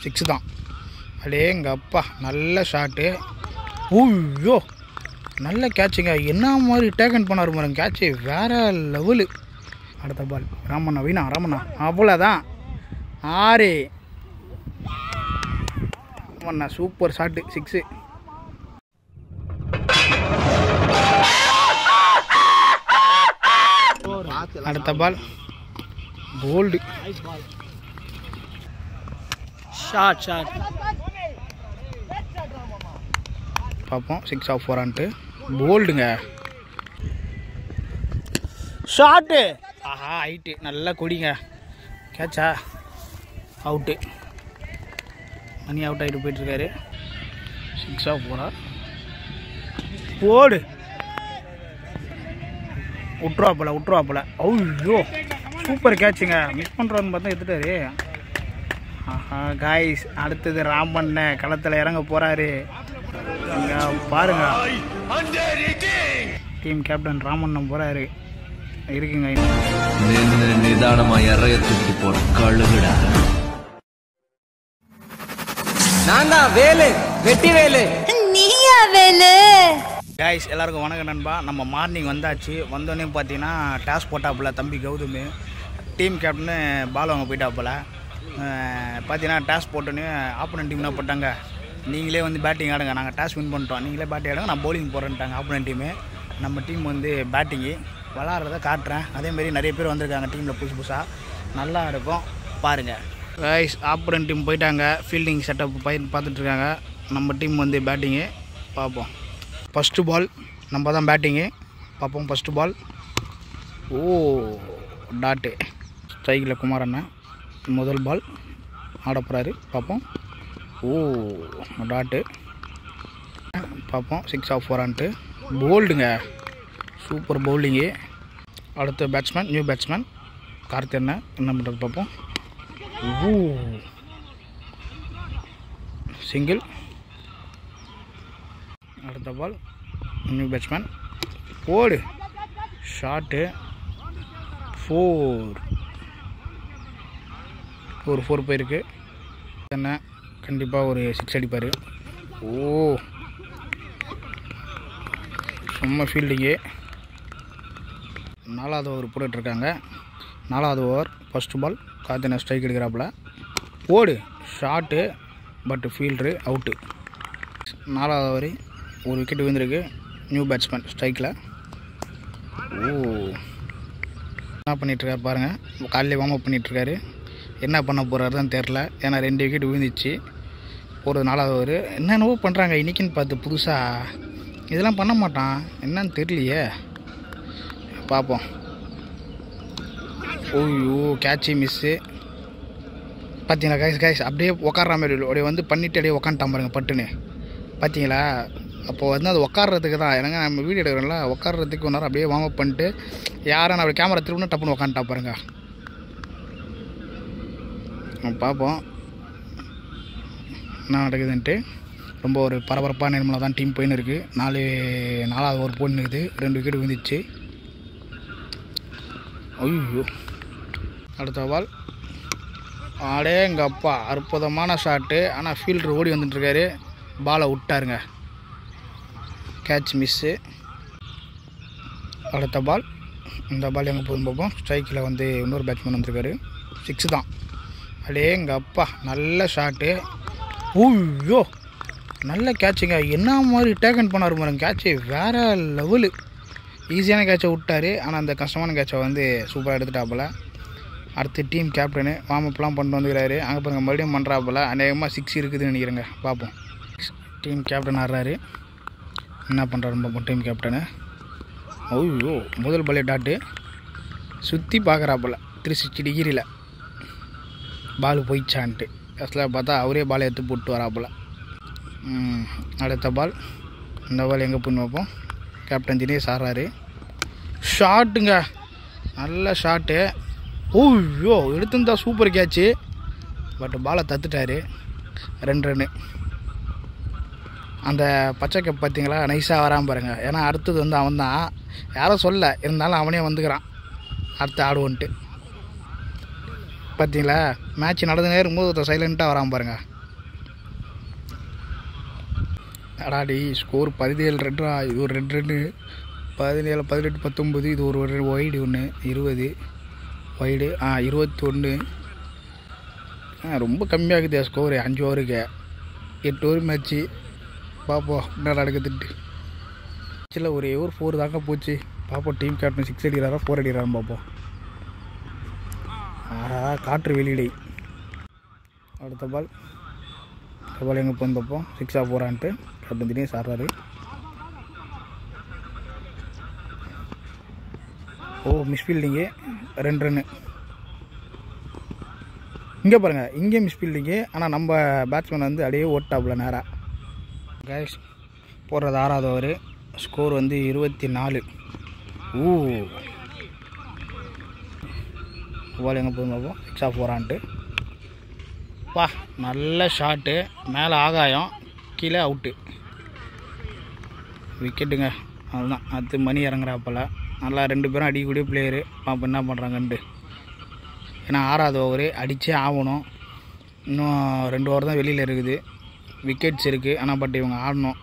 6 தான். எங்கள் அப்பா நல்ல ஷாட்டு. ஐயோ நல்ல கேட்சுங்க. என்ன மாதிரி டேக்கன் பண்ணார் பாருங்க, கேட்சு வேறு லெவலு. அடுத்த பால் ராமண்ணா ராமண்ணா அவ்வளோதான் 6. Ramanna super shot 6. அடுத்த பால் போல்டு ஷாட் பார்ப்போம். 6 ஆஃப் 4 போல்டுங்க ஷாட்டு. ஆஹா ஹைட்டு நல்லா கொடிங்க. கேட்சா அவுட்டு. மணி அவுட் ஆகிட்டு போயிட்டுருக்காரு. 6 ஆஃப் 4 போடு. விட்ருவாப்பில். ஐயோ சூப்பர் கேட்சுங்க. மிஸ் பண்ணுறோன்னு பார்த்தா எடுத்துட்டாரு. ஆஹா காய்ஸ், அடுத்தது ராமண்ண களத்தில் இறங்க போகிறாரு. இங்கே பாருங்க, டீம் கேப்டன் ராமண்ணன் போகிறாரு. இருக்குங்க நிதானமா இறையத்துக்கு போற கழுகுடா. நான் தான் வேலு, வெட்டி வேலு. நீயா வேலு? காய்ஸ் எல்லாருக்கும் வணக்கம் நண்பா. நம்ம மார்னிங் வந்தாச்சு. வந்தோடனே பார்த்தீங்கன்னா டாஸ் போட்டாப்புல தம்பி கௌதம். டீம் கேப்டனு பால் வாங்க போயிட்டாப்புல. பார்த்தீங்கன்னா டாஸ் போட்டோன்னே ஆப்போனன்ட் டீம் என்ன போட்டாங்க, நீங்களே வந்து பேட்டிங் ஆடுங்க, நாங்கள் டாஸ் வின் பண்ணிட்டோம், நீங்களே பேட்டிங் ஆடுங்க, நான் பவுலிங் போடுறேன்ட்டாங்க ஆப்போனன்ட் டீமு. நம்ம டீம் வந்து பேட்டிங்கு விளாட்றத காட்டுறேன். அதேமாரி நிறைய பேர் வந்திருக்காங்க டீமில் புதுசாக, நல்லா இருக்கும் பாருங்கள். காய்ஸ் ஆப்போனன்ட் டீம் போயிட்டாங்க, ஃபீல்டிங் செட்டப் பார்த்துட்ருக்காங்க. நம்ம டீம் வந்து பேட்டிங்கு பார்ப்போம். ஃபஸ்ட்டு பால் நம்ம தான் பேட்டிங்கு பார்ப்போம். ஃபஸ்ட்டு பால் டாட்டு ஸ்ட்ரைக்கில் குமாரண்ணன். முதல் பால் ஆட போகிறாரு பார்ப்போம். டாட்டு பார்ப்போம். 6 ஆஃப் 4 போல்டுங்க சூப்பர் பவுலிங்கு. அடுத்த பேட்ஸ்மேன் நியூ பேட்ஸ்மேன் கார்த்தியண்ணன் என்ன பண்ணுறது பார்ப்போம். சிங்கிள். அடுத்த பால் நியூ பேட்ஸ்மேன் போடு ஷாட்டு 4 போயிருக்கு. என்ன கண்டிப்பாக ஒரு 6 அடிப்பார். செம்ம ஃபீல்டிங்கு. 4வது ஓவர் போட்டுட்ருக்காங்க. 4வது ஓவர் ஃபஸ்ட்டு பால் காத்தின ஸ்ட்ரைக் எடுக்கிறாப்புல. போடு ஷாட்டு பட் ஃபீல்டரு அவுட்டு. 4வது ஓவர் ஒரு விக்கெட் விழுந்திருக்கு. நியூ பேட்ஸ்மேன் ஸ்ட்ரைக்கில். என்ன பண்ணிகிட்ருக்காரு பாருங்கள், காலையில் வார்ம் அப் பண்ணிகிட்ருக்காரு. என்ன பண்ண போகிறாரு தான் தெரில, ஏன்னா 2 விக்கெட் விழுந்துச்சு. ஒரு 4வது ஓவர் என்னென்னவோ பண்ணுறாங்க இன்றைக்கின்னு பார்த்து புதுசாக. இதெல்லாம் பண்ண மாட்டான், என்னன்னு தெரியலையே. பார்ப்போம். Catchy miss. பார்த்தீங்களா காய்ஸ் அப்படியே உக்காடுற மாதிரி அப்படியே வந்து பண்ணிவிட்டு அப்படியே உக்காந்துட்டான் பாருங்க பட்டுன்னு. பார்த்தீங்களா, அப்போது வந்து அது உட்காடுறதுக்கு தான். ஏன்னா நம்ம வீடியோ எடுக்கிறோம்ல, உட்காடுறதுக்கு 1 நேரம் அப்படியே வார்ம் அப் பண்ணிட்டு யாரும் அப்படி கேமரா திரும்பினா டப்புன்னு உக்காந்துட்டா பாருங்க. பார்ப்போம் என்ன நடக்குதுன்ட்டு. ரொம்ப ஒரு பரபரப்பான நிலைமையில் தான் டீம் போயின்னு இருக்குது. 4வது ஓவர் போயின்னு இருக்குது. 2 விக்கெட் விழுந்துச்சு. ஐயோ அடுத்த பால் எங்கள் அப்பா அற்புதமான ஷாட்டு. ஆனால் ஃபீல்டர் ஓடி வந்துட்டுருக்காரு, பாலை விட்டாருங்க. Catch miss. அடுத்த பால் இந்த பால் எங்கே போகுதுன்னு பார்ப்போம். ஸ்ட்ரைக்கில் வந்து இன்னொரு பேட்ஸ்மேன் வந்திருக்காரு. 6 தான். எங்கள் அப்பா நல்ல ஷாட்டு. ஐயோ நல்ல கேட்சுங்க. என்ன மாதிரி டேக்கன் பண்ணார் பாருங்க, கேட்சு வேறு லெவலு. ஈஸியான கேட்சை விட்டார், ஆனால் அந்த கஷ்டமான கேட்சை வந்து சூப்பராக எடுத்துட்டாப்புல. அடுத்து டீம் கேப்டனு வார்ம் அப்லாம் பண்ணிட்டு வந்துக்கிறாரு. அங்கே பாருங்க மறுபடியும் பண்ணுறாப்புல. அநேகமாக 6 இருக்குதுன்னு நினைக்கிறேங்க. பார்ப்போம். டீம் கேப்டன் ஆடுறாரு, என்ன பண்ணுறாரு பார்ப்போம். டீம் கேப்டனு முதல் பாலே டாட்டு சுற்றி பார்க்குறாப்புல 360 டிகிரியில். பால் போயிடுச்சான்ட்டு ஃபஸ்ட்டில் பார்த்தா அவரே பாலை எடுத்து போட்டு வராப்புல. அடுத்த பால் இந்த பால் எங்கே போன்னு பார்ப்போம். கேப்டன் தினேஷ் ஆடுறாரு. ஷாட்டுங்க நல்ல ஷாட்டு. எடுத்துருந்தா சூப்பர் கேட்சு, பட் பாலை தத்துட்டார். 2 ரன்னு. அந்த பச்சை கேப் பார்த்தீங்களா நைஸாக வராமல் பாருங்கள். ஏன்னா அடுத்தது வந்து அவன் தான், யாரும் சொல்ல இருந்தாலும் அவனே வந்துக்கிறான் அடுத்து ஆடுவோன்ட்டு. பார்த்தீங்களா மேட்ச் நடந்துனே இருக்கும்போது ஒருத்தர் சைலண்ட்டாக வராமல் பாருங்கள். அடாடி ஸ்கோர் 17 ரன்ரா. இது ஒரு 2 ரன்னு. 17, 18, 19. இது ஒரு ஒய்டு ஒன்று 20 ஒய்டு 21. ரொம்ப கம்மியாகுது ஸ்கோரு 5 ஓவருக்கு. 8 ஓவர் மேட்ச்சு. பார்ப்போம் என்ன நடக்குதுன்ட்டு. ஆக்சுவலாக ஒரு ஓவர் 4 தாங்க போச்சு. பார்ப்போம் டீம் கேப்டன் 6 அடிக்கிறாரா 4 அடிக்கிறாரான்னு பார்ப்போம். காற்று வெளியிடை. அடுத்த பால் எங்கே போன்னு பார்ப்போம். 6 4 கேப்டன் திடீர்னு சாடுறாரு. மிஸ்ஃபீல்டிங்கு 2 ரன்னு. இங்கே பாருங்கள், இங்கே மிஸ்ஃபீல்டிங்கு. ஆனால் நம்ம பேட்ஸ்மேன் வந்து அப்படியே ஓட்டாப்புல நேராக. கேஷ் போடுறது 6வது ஓவர். ஸ்கோர் வந்து 24. பால் எங்கே போதும் பார்ப்போம். 6 4 பா நல்ல ஷாட்டு. மேலே ஆகாயம், கீழே அவுட்டு. விக்கெட்டுங்க. அதுதான் அது மணி இறங்குறாப்பில். நல்லா 2 பேரும் அடிக்கக்கூடிய பிளேயரு. பார்ப்போம் என்ன பண்ணுறாங்கன்ட்டு. ஏன்னா 6வது ஓவர் அடித்தே ஆகணும். இன்னும் 2 ஓவர் தான் வெளியில் இருக்குது. விக்கெட்ஸ் இருக்குது. ஆனால் பட் இவங்க ஆடணும்.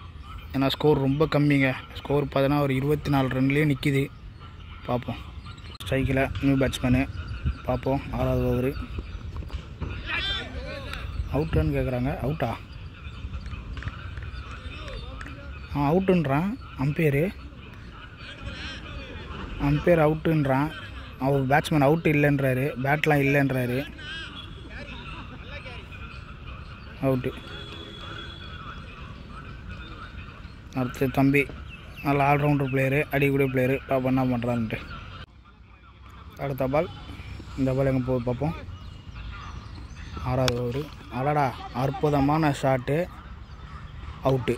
ஏன்னா ஸ்கோர் ரொம்ப கம்மிங்க. ஸ்கோர் பார்த்தீங்கன்னா ஒரு 24 ரன்லேயே நிற்கிது. பார்ப்போம். ஸ்ட்ரைக்கில் நியூ பேட்ஸ்மேனு. பார்ப்போம் 6வது ஓவர். அவுட்டான்னு கேட்குறாங்க. அவுட்டா? அவுட்டுன்றான் அம்பையர் அவுட்டுன்றான். அவர் பேட்ஸ்மேன் அவுட்டு இல்லைன்றாரு. பேட்லாம் இல்லைன்றாரு. அவுட்டு. அடுத்து தம்பி நல்ல ஆல்ரவுண்டர் பிளேயரு, அடிக்கூடிய பிளேயரு. பாப்பா என்ன பண்ணுறான்ட்டு. அடுத்த பால். இந்த பால் எங்கே போய் பார்ப்போம். 6வது ஓவர். அடடா அற்புதமான ஷாட்டு. அவுட்டு.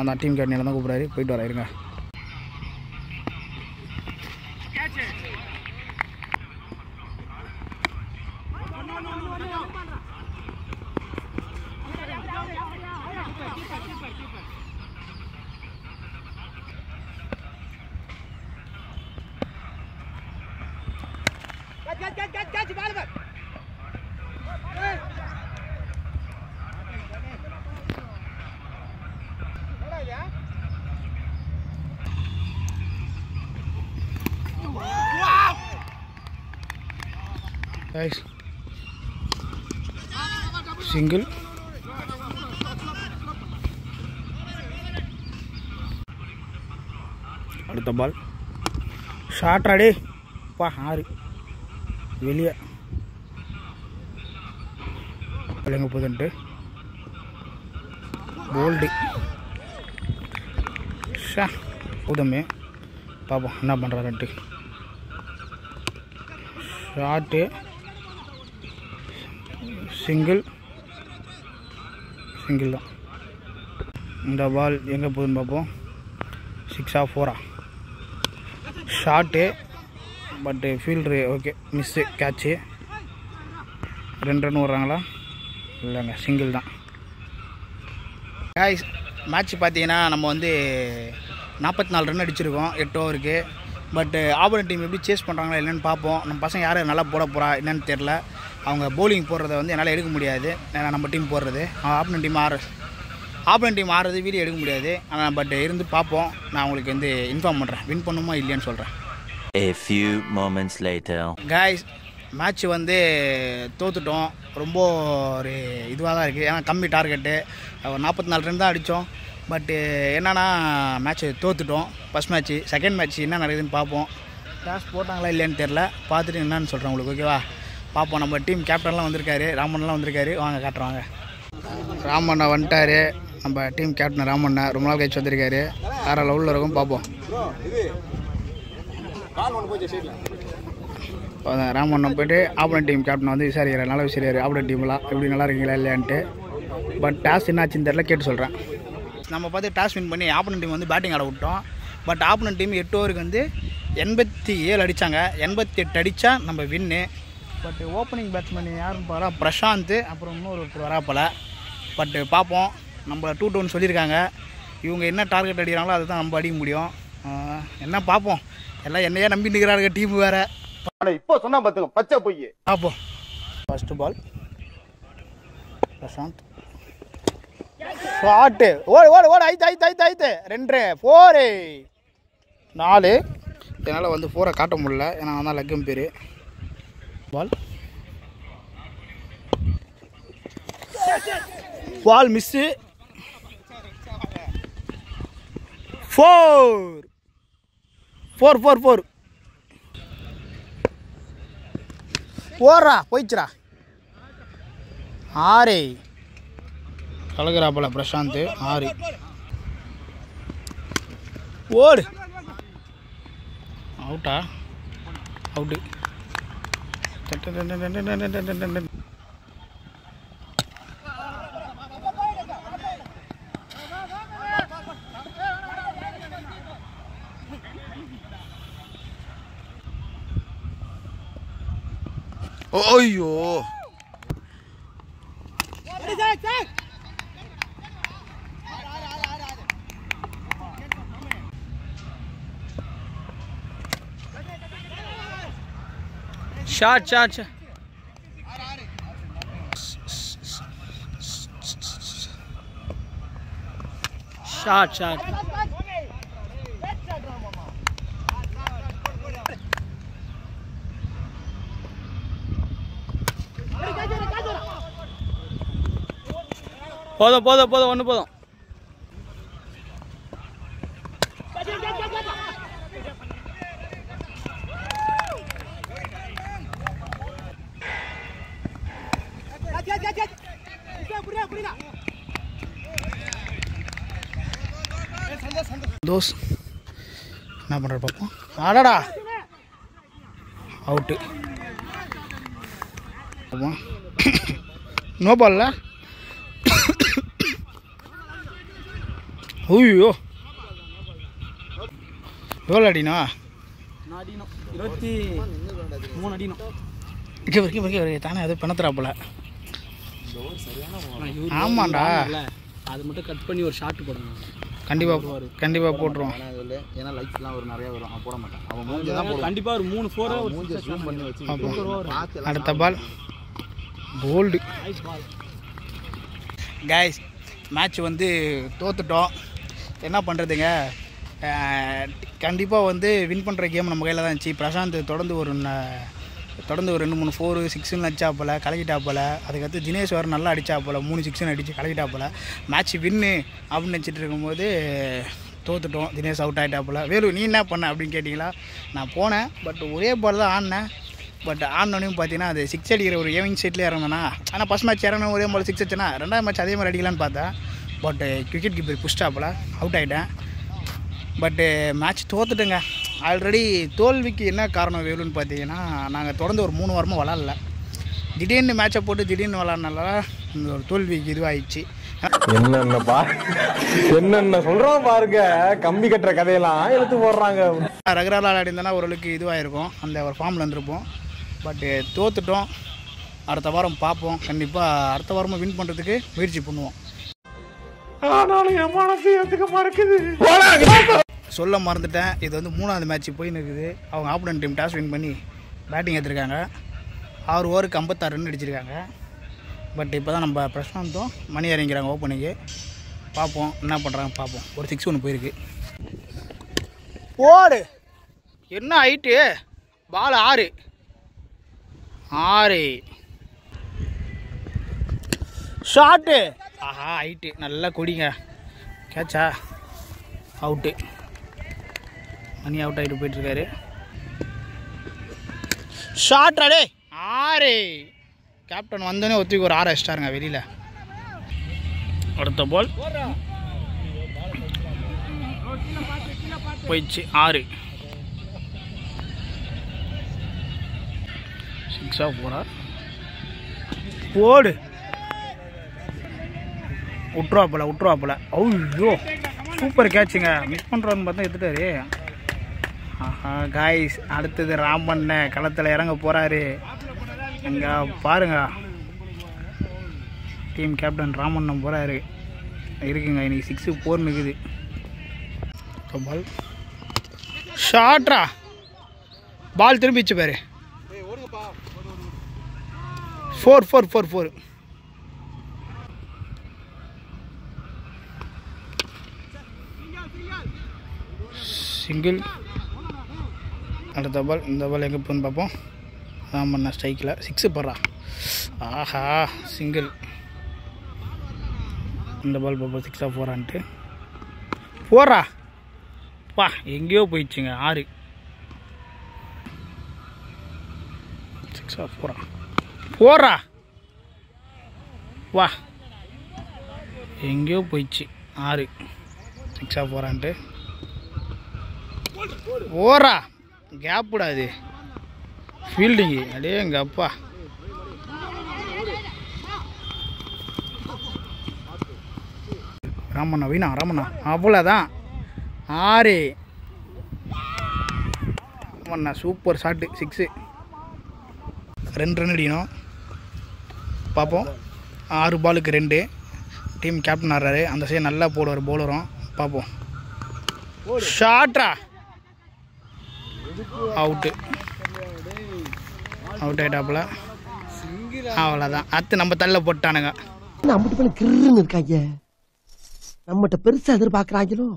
நான் டீம் கேப்டன் தான் கூப்பிட்றாரு. போயிட்டு வரேன் இருங்க. சிங்கிள். அடுத்த பால் ஷார்ட் ஆடி. 6 வெளியே. எங்கே போதுன்ட்டு போல்டு. உதமே. பார்ப்போம் என்ன பண்ணுறாருன்ட்டு. ஷார்ட்டு. சிங்கிள் தான். இந்த பால் எங்கே போகுதுன்னு பார்ப்போம். 6 4 short. But fielder okay miss. Catch. 2 run விட்றாங்களா? இல்லைங்க, சிங்கிள் தான். காய்ஸ் மேட்ச் பார்த்தீங்கன்னா நம்ம வந்து 44 ரன் அடிச்சிருக்கோம் 8 ஓவருக்கு. பட்டு ஆப்போனன்ட் டீம் எப்படி சேஸ் பண்ணுறாங்களா இல்லைன்னு பார்ப்போம். நம்ம பசங்க யாரும் நல்லா போட போகிறா என்னன்னு தெரில. அவங்க பவுலிங் போடுறத வந்து என்னால் எடுக்க முடியாது. நம்ம டீம் போடுறது ஆப்போனன்ட் டீம் ஆடுறது வீடியோ எடுக்க முடியாது. ஆனால் பட் இருந்து பார்ப்போம். நான் உங்களுக்கு வந்து இன்ஃபார்ம் பண்ணுறேன். வின் பண்ணுமா இல்லையான்னு சொல்கிறேன். A few moments later. Guys match வந்து தோத்துட்டோம். ரொம்ப ஒரு இதுவாக தான் இருக்குது. ஏன்னா கம்மி டார்கெட்டு. 44 ரன் தான் அடித்தோம். பட்டு என்னென்னா மேட்ச்சு தோத்துட்டோம். First match. செகண்ட் மேட்ச் என்ன நடக்குதுன்னு பார்ப்போம். டாஸ் போட்டாங்களா இல்லையான்னு தெரில. பார்த்துட்டு என்னன்னு சொல்கிறேன் உங்களுக்கு. ஓகேவா? பார்ப்போம். நம்ம டீம் கேப்டன்லாம் வந்திருக்காரு. ராமண்ணெலாம் வந்திருக்காரு. வாங்க காட்டுறாங்க. ராமண்ணா வந்துட்டார். நம்ம டீம் கேப்டன் ராமண்ணா ரொம்ப நாள் கழிச்சு வந்திருக்காரு. வேறு லெவலில் இருக்கும். பார்ப்போம். ராமண்ணா போய்ட்டு ஆப்போனன்ட் டீம் கேப்டன் வந்து விசாரிக்கிறார். நல்லா விசாரிக்கிறார் ஆப்போனன்ட் டீம்லாம் எப்படி நல்லா இருக்கீங்களா இல்லையான்ட்டு. பட் டாஸ் என்னாச்சுன்னு தெரில, கேட்டு சொல்கிறேன். நம்ம பார்த்து டாஸ் வின் பண்ணி ஆப்போனன்ட் டீம் வந்து பேட்டிங் ஆட விட்டோம். பட் ஆப்போனன்ட் டீம் 8 ஓவருக்கு வந்து 87 அடித்தாங்க. 88 அடித்தா நம்ம வின்னு. பட் ஓப்பனிங் பேட்ஸ்மேன் யாருன்னு பாரா பிரசாந்த். அப்புறம் இன்னொருத்தர் வராப்போல். பட்டு பார்ப்போம். நம்ம 2-2 சொல்லியிருக்காங்க. இவங்க என்ன டார்கெட் அடிக்கிறாங்களோ அதை தான் நம்ம அடிக்க முடியும். என்ன பார்ப்போம். எல்லாம் என்னையே நம்பி நிற்கிறாங்க டீம் வேறு. இப்போ சொன்னா பார்த்துங்க பச்சை பொய். பார்ப்போம். ஃபஸ்ட்டு பால் பிரசாந்த். ஷாட்டு ஓடு ஓடு ஓடு ஐத்து 2 4 4. இதனால் வந்து 4 காட்ட முடியல, ஏன்னா தான் லக்கம் பேர். பால் மிஸ்ஸு. 4 ஓடுறா போயிடுச்சுடா. 6 கலகுறாப்பல பிரசாந்த். 6 ஓடு. அவுட்டா? அவுட்டு. ஐயோ ஷாட். போதும் ஒன்று போதும். தோஸ் என்ன பண்ணுற பார்ப்போம். ஆடாடா அவுட்டு. நோ பால்ல. ஐயோ எவ்வளோ அடினா? 23 அடினோம். தானே அது பணத்துறாப்புல. ஆமாண்டா, அது மட்டும் கட் பண்ணி ஒரு ஷாட் போடணும். கண்டிப்பாக போட்டுருவோம். ஏன்னா லைக்ஸ்லாம் ஒரு நிறைய வரும். அவன் போட மாட்டான். அவன் மூஞ்சி தான் போடுவான். கண்டிப்பாக ஒரு 3 4 மூஞ்சி ஜூம் பண்ணி வச்சு. அடுத்த பால் போல்டு. கைஸ் மேட்ச் வந்து தோத்துட்டோம். என்ன பண்ணுறதுங்க, கண்டிப்பாக வந்து வின் பண்ணுற கேம் நம்ம கையில் தான் இருந்துச்சு. பிரசாந்த் தொடர்ந்து ஒரு 2-3 4 6ன்னு அடிச்சாப்பில் கலக்கிட்டாப்பில். அதுக்கடுத்து தினேஷ் வேறு நல்லா அடித்தாப்பில் 3 6ன்னு அடித்து கலக்கிட்டாப்பில். மேட்ச் வின்னு அப்படின்னு நினச்சிட்டு இருக்கும்போது தோத்துட்டோம். தினேஷ் அவுட் ஆகிட்டாப்பில். வேலு நீ என்ன பண்ண அப்படின்னு கேட்டிங்களா? நான் போனேன், பட் ஒரே பால் தான் ஆடினேன். பட் ஆடினோனையும் பார்த்தீங்கன்னா அது 6 அடிக்கிற ஒரு ஏவிங் சைட்லேயே இறங்கினா. ஆனால் ஃபஸ்ட் மேட்ச் இறங்கின ஒரே பால் 6 அடிச்சேன்னா, 2வது மேட்ச் அதே மாதிரி அடிக்கலான்னு பார்த்தேன். பட் கிரிக்கெட் கீப்பர் புஷ்டாப்பில் அவுட் ஆகிட்டேன். பட்டு மேட்ச் தோத்துட்டுங்க. ஆல்ரெடி தோல்விக்கு என்ன காரணம் வேலுன்னு பார்த்தீங்கன்னா, நாங்கள் தொடர்ந்து ஒரு 3 வாரமாக விளாட்ல. திடீர்னு மேட்சை போட்டு திடீர்னு விளாட்னால இந்த ஒரு தோல்விக்கு இதுவாகிடுச்சு. என்னென்ன சொல்கிறோம் பாருங்க, கம்பி கட்டுற கதையெல்லாம் எடுத்து போடுறாங்க. ரெகுலராக விளையாடிருந்தேன்னா ஓரளவுக்கு இதுவாகிருக்கும், அந்த ஒரு ஃபார்மில் இருந்திருப்போம். பட்டு தோத்துட்டோம். அடுத்த வாரம் பார்ப்போம். கண்டிப்பாக அடுத்த வாரமாக வின் பண்ணுறதுக்கு முயற்சி பண்ணுவோம். ஆனாலும் என் மனசு ஏற்றுக்க மறக்குது. சொல்ல மறந்துட்டேன், இது வந்து 3வது மேட்ச் போயின்னு இருக்குது. அவங்க ஆப்போனன்ட் டீம் டாஸ் வின் பண்ணி பேட்டிங் எடுத்திருக்காங்க. 6 ஓவருக்கு 56 ரன் அடிச்சிருக்காங்க. பட் இப்போ தான் நம்ம பிரசாந்தும் மணி இறங்கிறாங்க ஓப்பனிங்கு. பார்ப்போம் என்ன பண்ணுறாங்க பார்ப்போம். ஒரு 6 ஒன்று போயிருக்கு. ஓடு என்ன ஹைட்டு பால் 6 ஷாட்டு. ஆஹா ஹைட்டு நல்லா கொடிங்க. கேட்சா அவுட்டு. மணி அவுட் ஆகிட்டு போயிட்டுருக்காரு. ஷாட் அடே 6. கேப்டன் வந்தோடனே ஒத்துக்கு ஒரு 6 அடிச்சிட்டாருங்க வெளியில். அடுத்த பால் போயிடுச்சு 6. 6 4 போடு. விட்ருவாப்பில். ஐயோ சூப்பர் கேட்சுங்க. மிஸ் பண்ணுறோன்னு பார்த்தா எடுத்துட்டாரு. ஆஹா காய்ஸ், அடுத்தது ராமண்ண களத்தில் இறங்க போகிறாரு. அங்கே பாருங்க, டீம் கேப்டன் ராமண்ணன் போகிறாரு. இருக்குங்க இன்னைக்கு 6 4 நிற்குது. பால் ஷாட்ரா. பால் திரும்பிச்சு பாரு. 4 4 4 4. சிங்கிள். அடுத்த பால், இந்த பால் எங்கே போன்னு பார்ப்போம். ராமண்ணா ஸ்ட்ரைக்கில் 6 போடுறா. ஆஹா, சிங்கிள். இந்த பால் பார்ப்போம் 6 4 போடுறா. வா, எங்கேயோ போயிடுச்சுங்க. 6 6 போடுறா. வா, எங்கேயோ போயிடுச்சு. 6 6 4 ஓரா. கேப்புடா இது, ஃபீல்டிங்கு. அடே எங்கள் அப்பா. ராமண்ணா வீணா. ராமண்ணா அவ்வளோதான். 6. Ramanna super shot. 6. 2 ரன் அடிக்கணும். பார்ப்போம். 6 பாலுக்கு 2. டீம் கேப்டன் ஆடுறாரு. அந்த சைடு நல்லா போடுவார் பவுலரும். பார்ப்போம். ஷாட்ரா. அவுட்டு. அவுட் ஆகிட்டாப்புல. அவ்வளோதான். அடுத்து நம்ம தள்ள போட்டானுங்க. நம்மகிட்ட போய் கிருன்னு இருக்காங்க. நம்மகிட்ட பெருசா எதிர்பார்க்கறாங்களோ.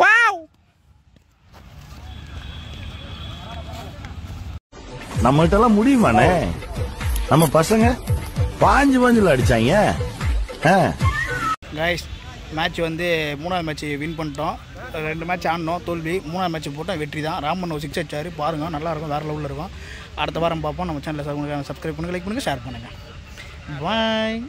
வாவ், நம்மகிட்ட எல்லாம் முடியுமாண்ணே? நம்ம பசங்க பாஞ்சுல அடிச்சாங்க. கைஸ், மேட்ச் வந்து 3வது மேட்ச் வின் பண்ணிட்டோம். 2 மேட்ச் ஆடணும், தோல்வி. 3வது மேட்ச் போட்டால் வெற்றி தான். ராமன் ஒரு 6 அடிச்சாரு. பாருங்கள், நல்லாயிருக்கும், வேறு லெவலில் இருக்கும். அடுத்த வாரம் பார்ப்போம். நம்ம சேனலில் சப்ஸ்கிரைப் பண்ணுங்கள், லைக் பண்ணுங்கள், ஷேர் பண்ணுங்கள். பாய்.